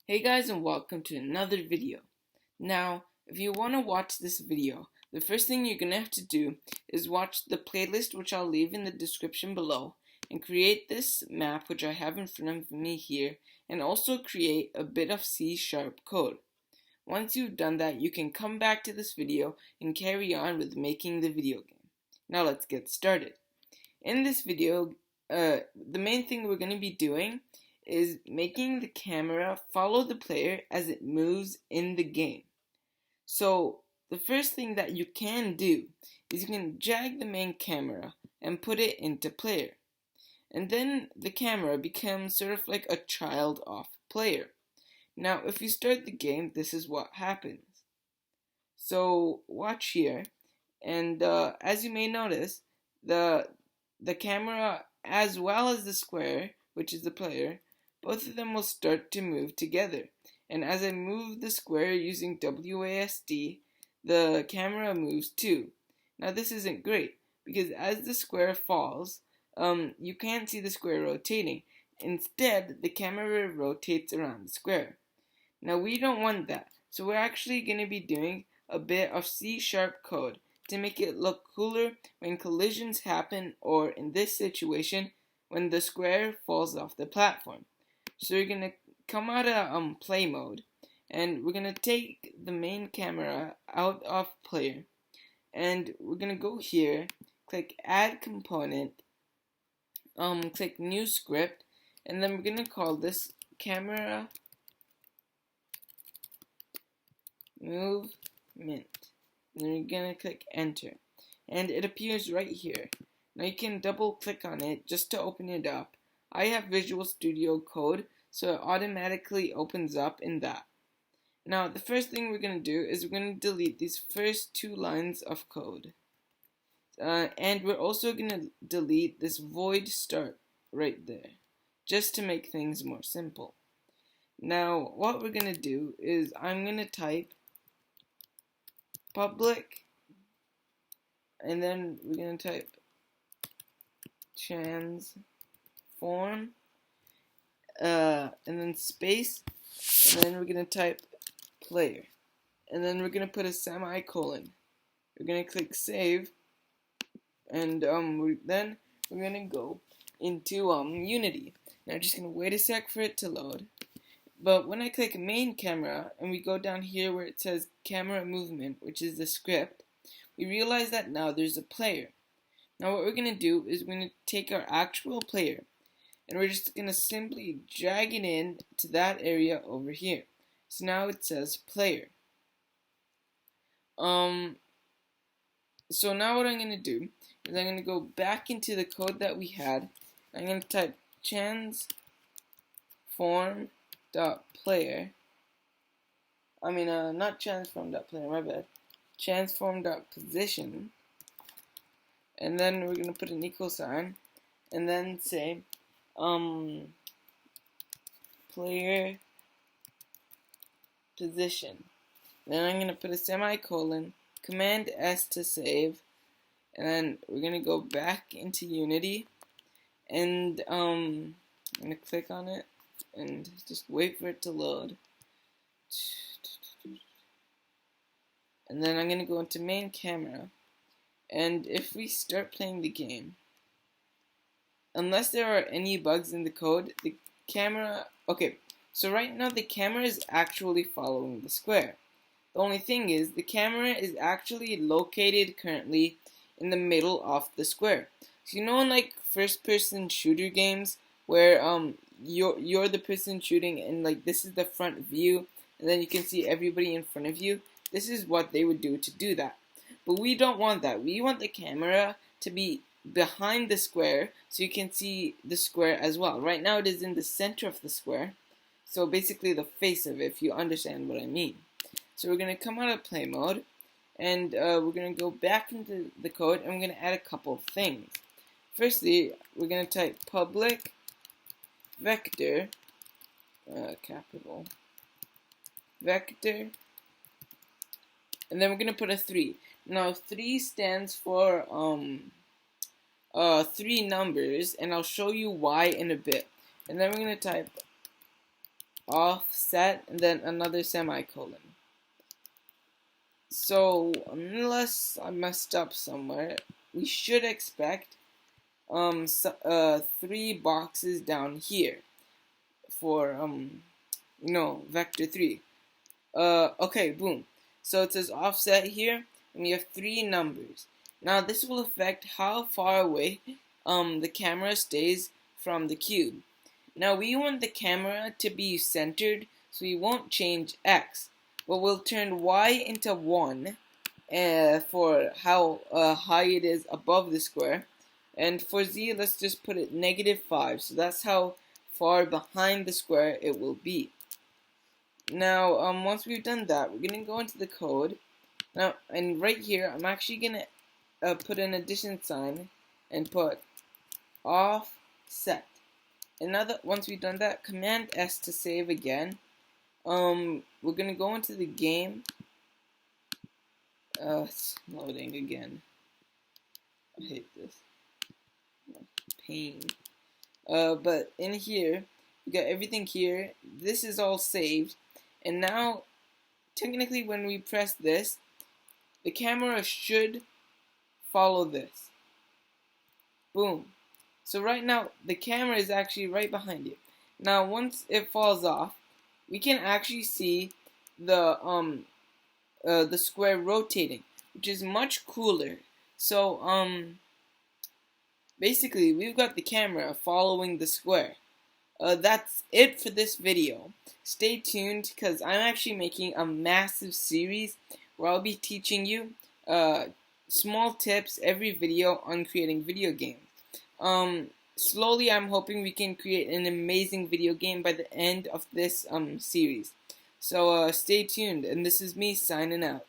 Hey guys, and welcome to another video. Now, if you want to watch this video, the first thing you're going to have to do is watch the playlist, which I'll leave in the description below, and create this map which I have in front of me here, and also create a bit of C# code. Once you've done that, you can come back to this video and carry on with making the video game. Now let's get started. In this video, the main thing we're going to be doing is making the camera follow the player as it moves in the game. So the first thing that you can do is you can drag the main camera and put it into player. And then the camera becomes sort of like a child of player. Now if you start the game, this is what happens. So watch here, and as you may notice, the camera as well as the square, which is the player, both of them will start to move together. And as I move the square using WASD, the camera moves too. Now this isn't great, because as the square falls, you can't see the square rotating. Instead, the camera rotates around the square. Now we don't want that, so we're actually going to be doing a bit of C# code to make it look cooler when collisions happen, or in this situation, when the square falls off the platform. So we're going to come out of play mode, and we're going to take the main camera out of player, and we're going to go here, click add component, click new script, and then we're going to call this camera movement. And then you're going to click enter, and it appears right here. Now you can double click on it just to open it up. I have Visual Studio Code, so it automatically opens up in that. Now the first thing we're going to do is we're going to delete these first two lines of code. And we're also going to delete this void start right there, just to make things more simple. Now what we're going to do is I'm going to type public, and then we're going to type transform, and then space, and then we're going to type player, and then we're going to put a semicolon. We're going to click save, and then we're going to go into Unity. Now I'm just going to wait a sec for it to load. But when I click main camera and we go down here where it says camera movement, which is the script, we realize that now there's a player. Now what we're going to do is we're going to take our actual player, and we're just going to simply drag it in to that area over here. So now it says player. So now what I'm going to do is I'm going to go back into the code that we had. I'm going to type transform.player. Not transform.player, my bad. Transform.position. And then we're going to put an equal sign, and then say player position. Then I'm going to put a semicolon, Command S to save, and then we're going to go back into Unity, and I'm going to click on it and just wait for it to load. And then I'm going to go into main camera, and if we start playing the game, unless there are any bugs in the code, the camera, okay, so right now the camera is actually following the square. The only thing is, the camera is actually located currently in the middle of the square. So you know in like first person shooter games where you're the person shooting, and like this is the front view, and then you can see everybody in front of you. This is what they would do to do that. But we don't want that. We want the camera to be behind the square so you can see the square as well. Right now it is in the center of the square, so basically the face of it, if you understand what I mean. So we're going to come out of play mode, and we're going to go back into the code, and we're going to add a couple of things. Firstly, we're going to type public vector, capital vector, and then we're going to put a 3. Now 3 stands for 3 numbers, and I'll show you why in a bit. And then we're going to type offset, and then another semicolon. So unless I messed up somewhere, we should expect 3 boxes down here for vector 3. Okay, boom. So it says offset here, and we have 3 numbers. Now this will affect how far away the camera stays from the cube. Now we want the camera to be centered, so we won't change X, but we'll turn Y into 1 for how high it is above the square. And for Z, let's just put it -5, so that's how far behind the square it will be. Now, once we've done that, we're going to go into the code. Now, and right here, I'm actually going to put an addition sign and put offset. And now that once we've done that, Command S to save again. We're going to go into the game. It's loading again. I hate this. Pain. But in here, we got everything here. This is all saved. And now, technically, when we press this, the camera should follow this. Boom. So right now, the camera is actually right behind you. Now, once it falls off, we can actually see the square rotating, which is much cooler. So, basically, we've got the camera following the square. That's it for this video. Stay tuned, because I'm actually making a massive series where I'll be teaching you small tips every video on creating video games. Slowly, I'm hoping we can create an amazing video game by the end of this series. So stay tuned, and this is me signing out.